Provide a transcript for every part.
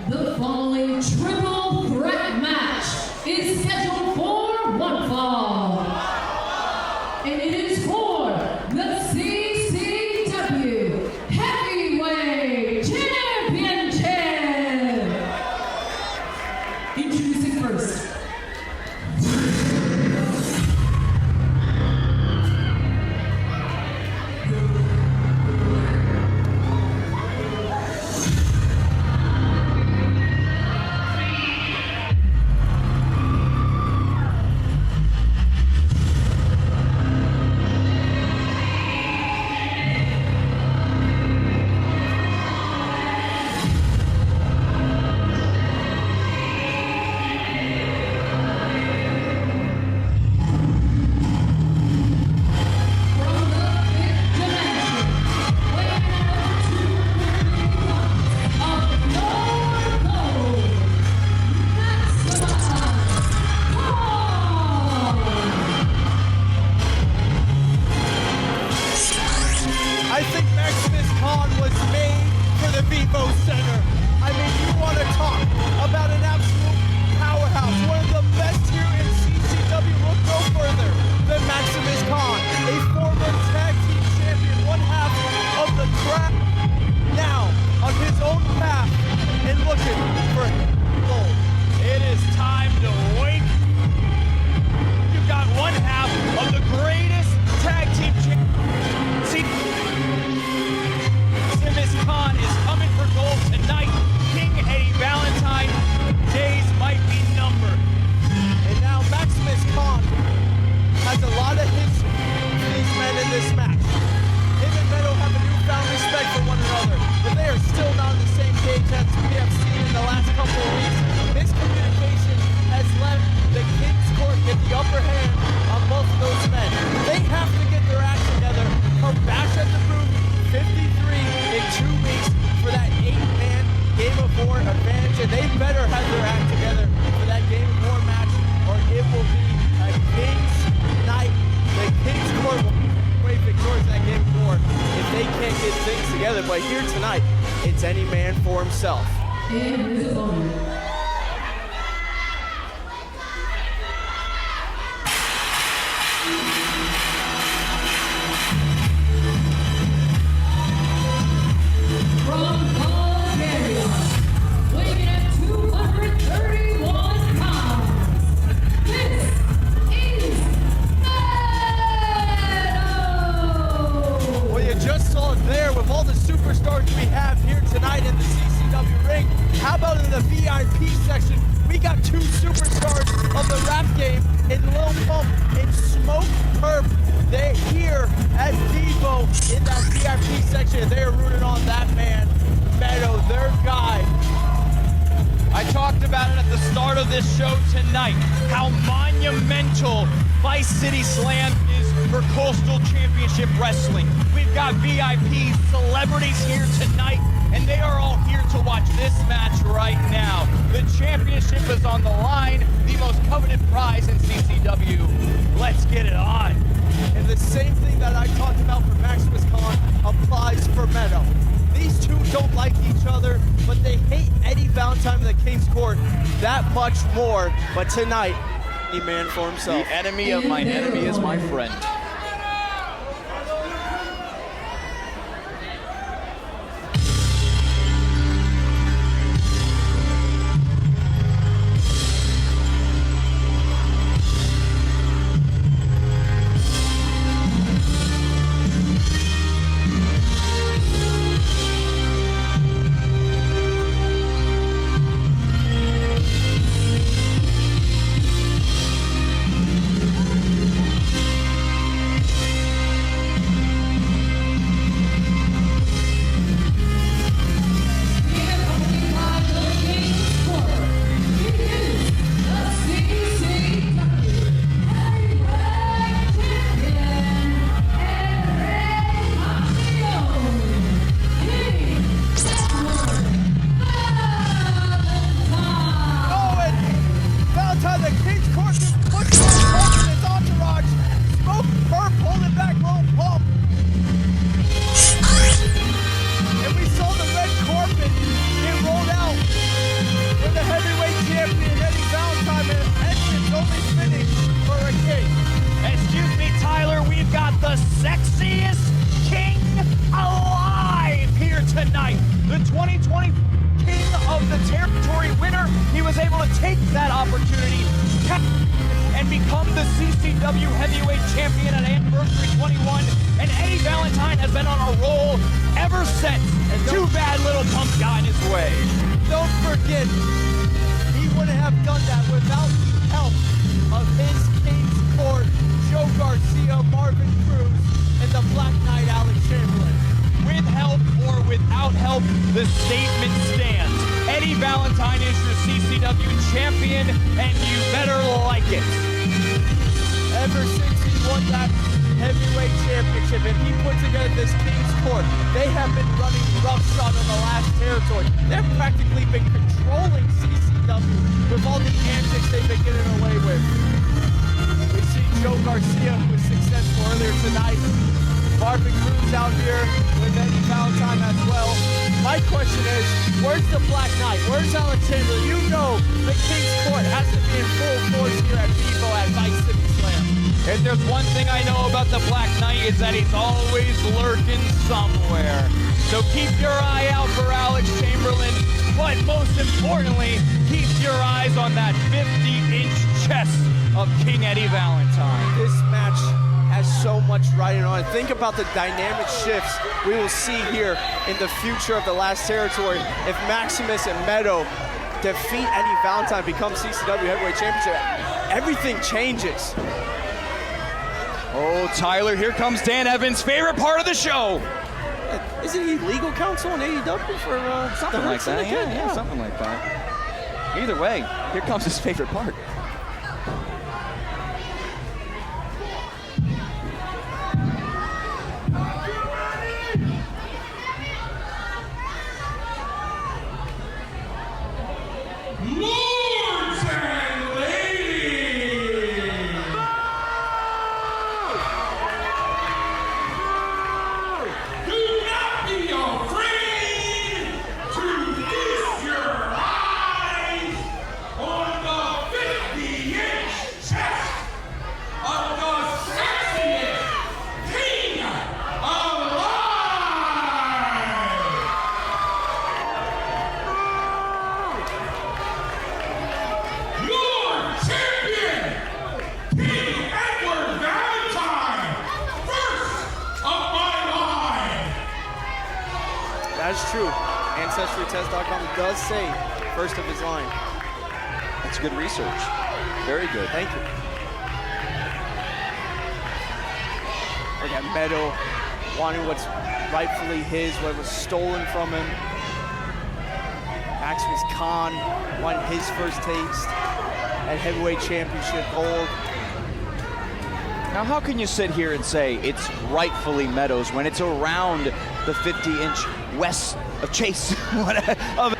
The following triple threat match is scheduled for one fall. And it is for the CCW Heavyweight Championship. Introducing first. I think Maximus was made for the Vivo Center. I mean, you want to talk about an absolute powerhouse, one of the best here in CCW. Look no further than Maximus, a former tag team champion, one half of the crowd, now on his own path and looking for gold. It is time to wake. You've got one half of the greatest tag team champion. Maximus is coming for gold tonight. King Eddie Valentine, days might be numbered. And now Maximus has a lot of hits for these men in this match. Him and Meto have a newfound respect for one another, but they are still not on the same page as we have seen in the last couple of weeks. Miscommunication has left the King's Court get the upper hand on both of those men. They have to get their act together, come bash at the roof, 53 in 2 weeks for that 8-man Game of War advantage, and they better have their act together for that Game of War match, or it will be a King's night. The King's Court will be victorious in that Game of War if they can't get things together. But here tonight, it's any man for himself. From Bulgaria, weighing at 231 pounds, this is Meto! Well, you just saw it there with all the superstars we have here tonight in the CCW ring. How about in the VIP section? We got 2 superstars of the rap game in Lil Pump and Smoke Perp. They're here at Vivo in that VIP section. They're rooting on that man, Meto, their guy. I talked about it at the start of this show tonight, how monumental Vice City Slam is for Coastal Championship Wrestling. We've got VIP celebrities here tonight, and they are all here to watch this match right now. The championship is on the line, the most coveted prize in CCW. Let's get it on. And the same thing that I talked about for Maximus applies for Meto. These two don't like each other, but they hate Eddie Valentine of the King's Court that much more. But tonight, any man for himself. The enemy of my enemy is my friend. the 2020 King of the Territory winner, he was able to take that opportunity and become the CCW Heavyweight Champion at Anniversary 21. And Eddie Valentine has been on a roll ever since. And too bad little punk got in his way. Don't forget, he wouldn't have done that without the help of his King's Court, Joe Garcia, Marvin Cruz, and the Black Knight, Alex Chamberlain. With help or without help, the statement stands. Eddie Valentine is your CCW champion, and you better like it. Ever since he won that heavyweight championship and he put together this King's Court, they have been running roughshod on the last territory. They've practically been controlling CCW with all the antics they've been getting away with. We see Joe Garcia, who was successful earlier tonight. Marvin Cruz out here with Eddie Valentine as well. My question is, where's the Black Knight? Where's Alex Chamberlain? You know the King's Court has to be in full force here at Vivo at Vice City Slam. If there's one thing I know about the Black Knight, is that he's always lurking somewhere. So keep your eye out for Alex Chamberlain, but most importantly, keep your eyes on that 50-inch chest of King Eddie Valentine. This match has so much riding on it. Think about the dynamic shifts we will see here in the future of the last territory. If Maximus and Meto defeat Eddie Valentine, become CCW Heavyweight Championship, everything changes. Oh, Tyler, here comes Dan Evans' favorite part of the show. Isn't he legal counsel in AEW for something like that? Yeah, something like that. Either way, here comes his favorite part. That's true. AncestryTest.com does say first of his line. That's good research. Very good. Thank you. Look at Meto wanting what's rightfully his, what was stolen from him. Maximus Khan wanting his first taste at heavyweight championship gold. Now, how can you sit here and say it's rightfully Meto's when it's around the 50-inch west of Chase of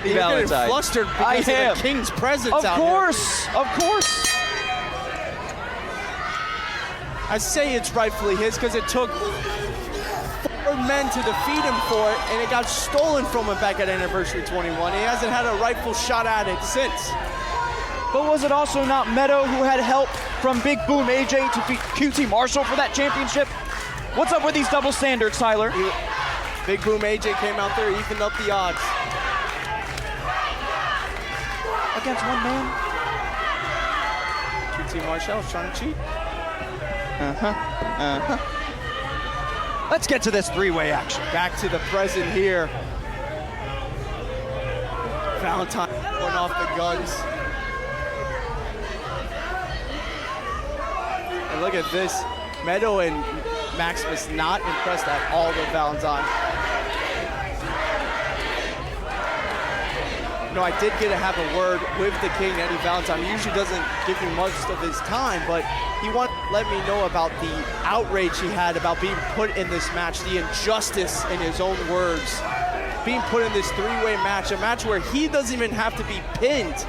You're Valentine? getting flustered because of the King's presence out here. Of course. I say it's rightfully his because it took 4 men to defeat him for it, and it got stolen from him back at Anniversary 21. He hasn't had a rightful shot at it since. But was it also not Meto who had help from Big Boom AJ to beat QT Marshall for that championship? What's up with these double standards, Tyler? Big Boom AJ came out there, evened up the odds. Against one man? QT Marshall was trying to cheat. Let's get to this three-way action. Back to the present here. Valentine going off the guns. And look at this. Meto and Maximus not impressed at all with Valentine. No, I did get to have a word with the King, Eddie Valentine. He usually doesn't give me much of his time, but he wanted to let me know about the outrage he had about being put in this match, the injustice, in his own words, being put in this three-way match, a match where he doesn't even have to be pinned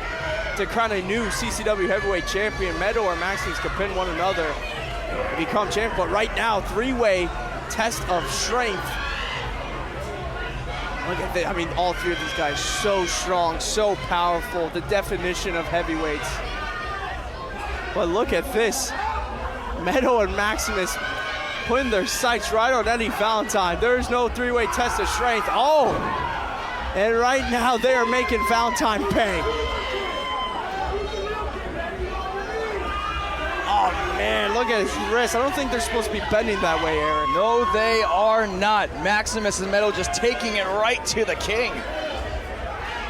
to crown a new CCW heavyweight champion. Meto or Maximus could pin one another and become champion, but right now, three-way test of strength. Look at that. I mean, all three of these guys so strong, so powerful, the definition of heavyweights. But look at this. Meto and Maximus putting their sights right on Eddie Valentine. There is no three-way test of strength. Oh! And right now, they are making Valentine pay. Oh man, look at his wrist. I don't think they're supposed to be bending that way, Eric. No, they are not. Maximus and Meto just taking it right to the king.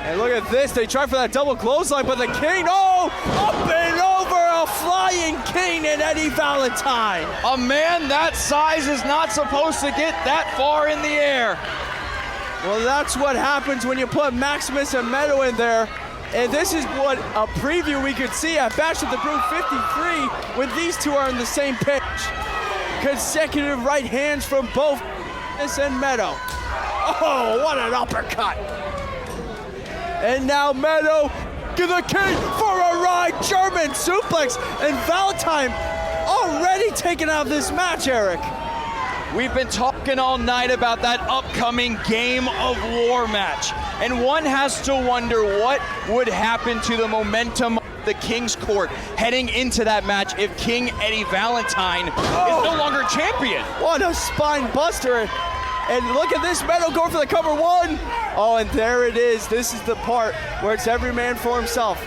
And look at this, they tried for that double clothesline, but the king, oh, up and over, a flying king in Eddie Valentine. A man that size is not supposed to get that far in the air. Well, that's what happens when you put Maximus and Meto in there. And this is what a preview we could see at Bash at the Brew 53 when these two are on the same pitch. Consecutive right hands from both Maximus and Meto. Oh, what an uppercut. And now Meto to the king for a ride, German suplex, and Valentine already taken out of this match, Eric. We've been talking all night about that upcoming Game of War match, and one has to wonder what would happen to the momentum of the King's Court heading into that match if King Eddie Valentine is no longer champion. What a spine buster. And look at this, Meto going for the cover one. Oh, and there it is. This is the part where it's every man for himself.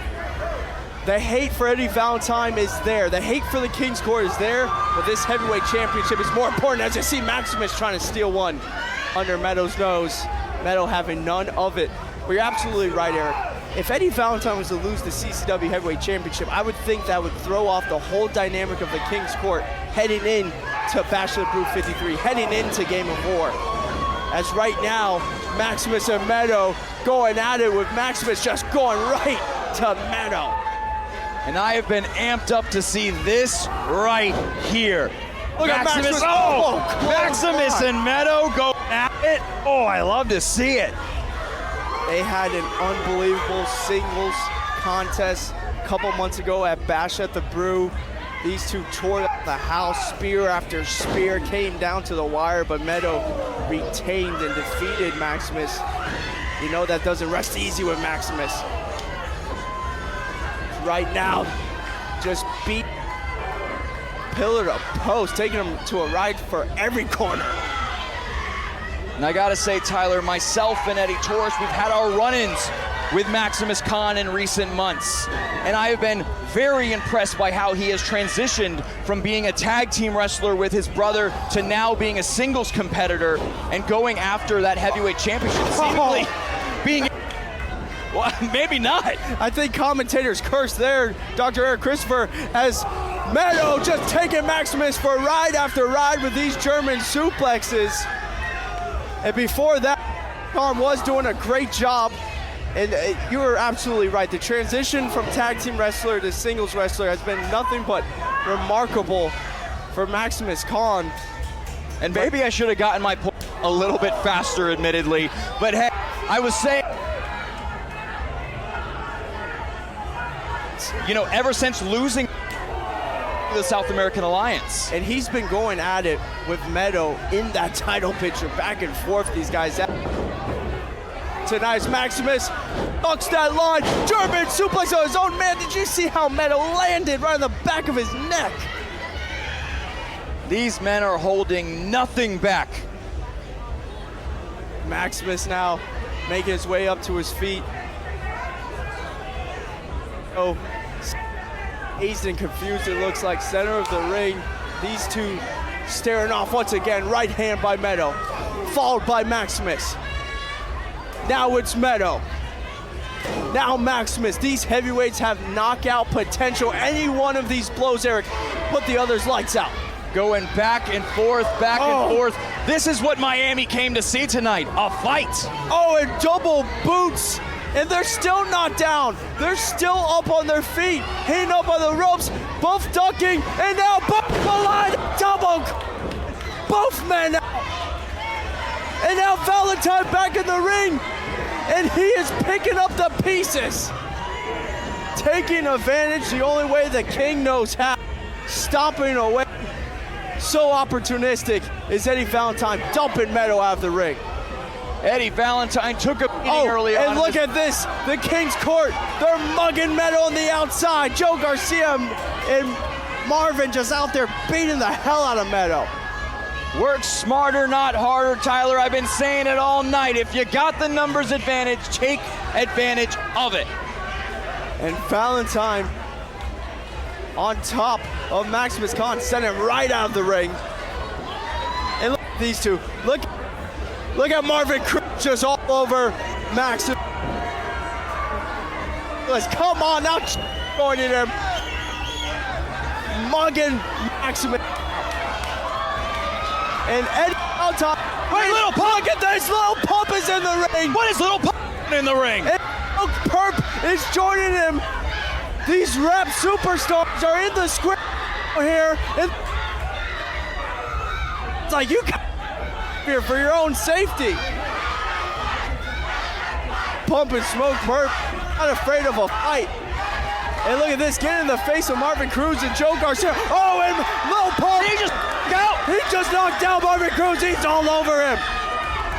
The hate for Eddie Valentine is there. The hate for the King's Court is there, but this heavyweight championship is more important as you see Maximus trying to steal one under Meto's nose. Meto having none of it. But you're absolutely right, Eric. If Eddie Valentine was to lose the CCW Heavyweight Championship, I would think that would throw off the whole dynamic of the King's Court heading in to Bash of the Brew 53, heading into Game of War. As right now, Maximus and Meto going at it with Maximus just going right to Meto. And I have been amped up to see this right here. Look at Maximus. Maximus and Meto go at it. Oh, I love to see it. They had an unbelievable singles contest a couple months ago at Bash at the Brew. These two tore the house, spear after spear, came down to the wire, but Meto retained and defeated Maximus. You know that doesn't rest easy with Maximus. Right now, just beat pillar to post, taking him to a ride for every corner. And I gotta say, Tyler, myself and Eddie Torres, we've had our run-ins with Maximus Khan in recent months. And I have been very impressed by how he has transitioned from being a tag team wrestler with his brother to now being a singles competitor and going after that heavyweight championship, seemingly being... Well, maybe not. I think commentators cursed there, Dr. Eric Christopher, as Meto just taking Maximus for ride after ride with these German suplexes. And before that, Khan was doing a great job. And you were absolutely right. The transition from tag team wrestler to singles wrestler has been nothing but remarkable for Maximus Khan. And maybe I should have gotten my point a little bit faster, admittedly. But hey, I was saying, you know, ever since losing the South American Alliance. And he's been going at it with Meto in that title picture, back and forth, these guys. Tonight's Maximus knocks that line, German suplex on his own man. Did you see how Meto landed right on the back of his neck? These men are holding nothing back. Maximus now making his way up to his feet. Oh, dazed and confused, it looks like, center of the ring. These two staring off once again. Right hand by Meto, followed by Maximus. Now it's Meto. Now Maximus. These heavyweights have knockout potential. Any one of these blows, Eric, put the other's lights out. Going back and forth, and forth. This is what Miami came to see tonight, a fight. Oh, and double boots. And they're still not down. They're still up on their feet, hanging up on the ropes, both ducking, and now both collide, double. Both men out. And now Valentine back in the ring, and he is picking up the pieces. Taking advantage the only way the King knows how. Stomping away. So opportunistic is Eddie Valentine, dumping Meto out of the ring. Eddie Valentine took a beating early on. And look at this, the King's Court, they're mugging Meto on the outside. Joe Garcia and Marvin just out there beating the hell out of Meto. Work smarter, not harder, Tyler. I've been saying it all night. If you got the numbers advantage, take advantage of it. And Valentine on top of Maximus Khan, sent him right out of the ring. And look at these two. Look at Marvin Cruz just all over Maximus. Come on, now going at him. Mugging Maximus. And Eddie Valentine. Wait, Little Pump! Look at this, Little Pump is in the ring. What is Little Pump in the ring? And Perp is joining him. These rap superstars are in the square here. And it's like, you come here for your own safety. Pump and Smoke Perp, not afraid of a fight. And look at this, get in the face of Marvin Cruz and Joe Garcia. Oh, and Lil Pump. He just knocked out Marvin Cruz. He's all over him.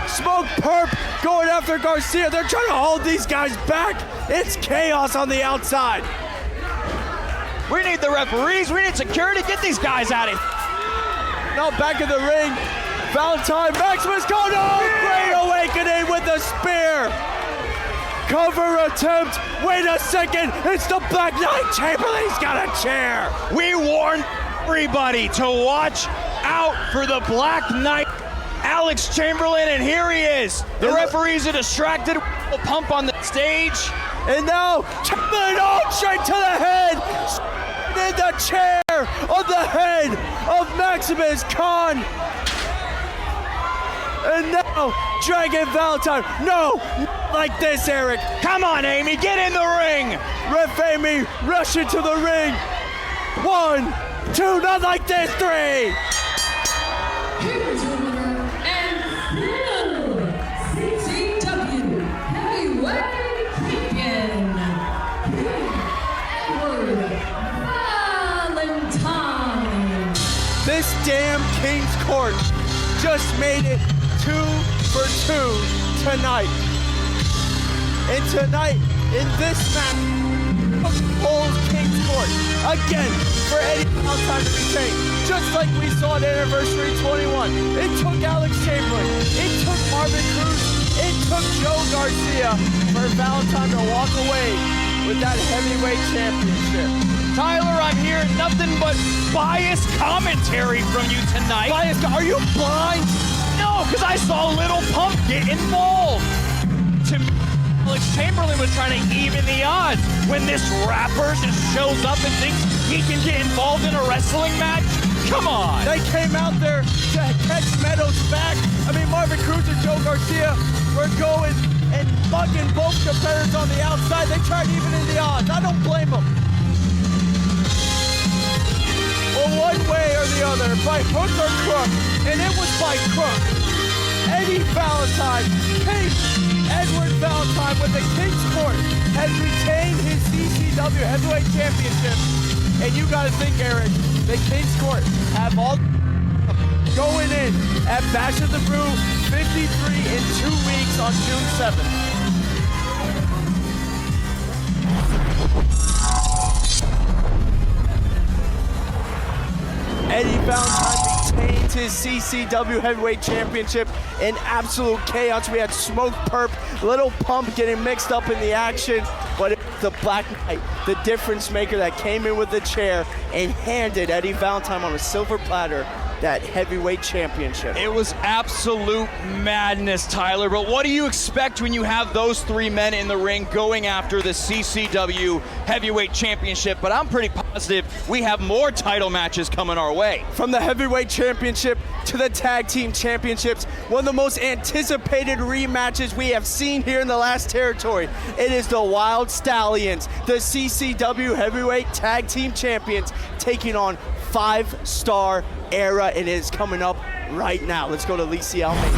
Smoke Perp going after Garcia. They're trying to hold these guys back. It's chaos on the outside. We need the referees. We need security. Get these guys out of here. Now back in the ring. Valentine, Maximus Khan. Oh, great awakening with the spear. Cover attempt. Wait a second. It's the Black Knight. Chamberlain's got a chair. We warned everybody to watch out for the Black Knight, Alex Chamberlain, and here he is. The referees are distracted. Pump on the stage. And now, Chamberlain, straight to the head. In the chair on the head of Maximus Khan. And now, Dragon Valentine. No, not like this, Eric. Come on, Amy, get in the ring. Ref Amy, rush into the ring. 1, 2, not like this, 3. Here's your winner and new CCW Heavyweight Champion, Valentine. This damn King's Court just made it 2 for 2 tonight. And tonight, in this match, holds King's Court again for Eddie Valentine to retain. Just like we saw at Anniversary 21. It took Alex Chamberlain. It took Marvin Cruz. It took Joe Garcia for Valentine to walk away with that heavyweight championship. Tyler, I'm hearing nothing but biased commentary from you tonight. Biased? Are you blind? No, because I saw Little Pump get involved. To me, Alex Chamberlain was trying to even the odds. When this rapper just shows up and thinks he can get involved in a wrestling match, come on. They came out there to catch Meto's back. I mean, Marvin Cruz and Joe Garcia were going and mugging both competitors on the outside. They tried evening the odds. I don't blame them. Well, one way or the other, by hook or crook, and it was by crook. Eddie Valentine, King Edward Valentine with the King's Court has retained his CCW Heavyweight Championship. And you gotta think, Eric, the King's Court have all going in at Bash of the Brew 53 in 2 weeks on June 7th. Eddie Valentine retains his CCW Heavyweight Championship in absolute chaos. We had Smoke Perp, Little Pump getting mixed up in the action, but it was the Black Knight, the difference maker that came in with the chair and handed Eddie Valentine on a silver platter that heavyweight championship. It was absolute madness, Tyler, but what do you expect when you have those 3 men in the ring going after the CCW Heavyweight Championship? But I'm pretty positive we have more title matches coming our way. From the Heavyweight Championship to the Tag Team Championships, one of the most anticipated rematches we have seen here in the last territory. It is the Wild Stallions, the CCW Heavyweight Tag Team Champions, taking on 5-Star Era, and it is coming up right now. Let's go to Lisi Almeida.